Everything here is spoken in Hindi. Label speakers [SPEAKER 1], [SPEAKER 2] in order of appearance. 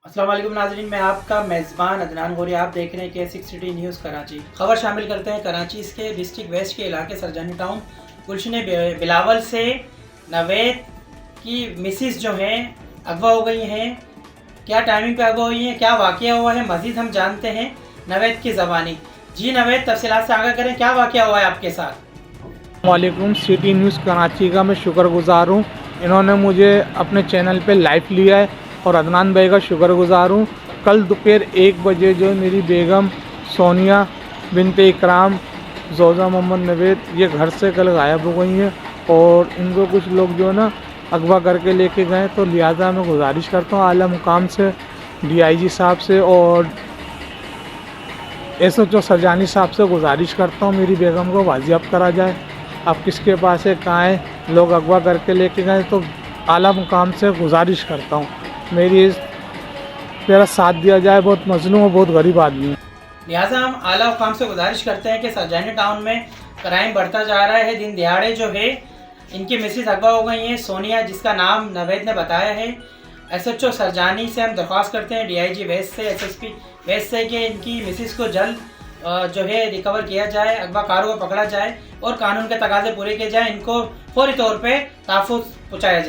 [SPEAKER 1] अस्सलाम वालेकुम नाज़रीन, मैं आपका मेज़बान अदनान गौरी। आप देख रहे हैं K6 न्यूज़ कराची। खबर शामिल करते हैं कराची के डिस्ट्रिक्ट वेस्ट के इलाके सरजानी टाउन। गुलशन बिलावल से नवेद की मिसिस जो हैं अगवा हो गई हैं। क्या टाइमिंग पे अगवा हुई हैं, क्या वाक़या हुआ है, मज़ीद हम जानते हैं नवेद की ज़बानी। जी नवेद, तफसीलात से आगाह करें, क्या वाक़या हुआ है आपके साथ?
[SPEAKER 2] वालेकुम सिटी न्यूज़ कराची का मैं शुक्रगुज़ार हूँ। इन्होंने मुझे अपने चैनल पे लाइव लिया है और अदनान भाई का शुक्रगुज़ार हूँ। कल दोपहर 1 बजे जो मेरी बेगम सोनिया बिनते इकराम जोज़ा मोहम्मद नवेद ये घर से कल गायब हो गई हैं और इनको कुछ लोग जो है ना अगवा करके लेके गए। तो लिहाजा मैं गुजारिश करता हूँ आला मुकाम से, DIG साहब से और SHO सरजानी साहब से गुजारिश करता हूँ मेरी बेगम को वाजियाब करा जाए। अब किसके पास है, कहाँ है, लोग अगवा करके लेके गए, तो आला मुकाम से गुजारिश करता हूँ मेरा साथ दिया जाए। बहुत मजलूम और बहुत गरीब आदमी है।
[SPEAKER 1] लिहाजा हम आला हुकाम से गुजारिश करते हैं कि सरजानी टाउन में क्राइम बढ़ता जा रहा है। दिन दिहाड़े जो है इनकी मिसिस अगवा हो गई हैं, सोनिया, जिसका नाम नवेद ने बताया है। SHO सरजानी से हम दरख्वास्त करते हैं, DIG वेस्ट से, SSP वेस्ट से, कि इनकी मिसिस को जल्द जो है रिकवर किया जाए, अगवा कारों को पकड़ा जाए और कानून के तकाजे पूरे किए जाए, इनको फौरी तौर पे तहफ़्फ़ुज़ पहुँचाया जाए।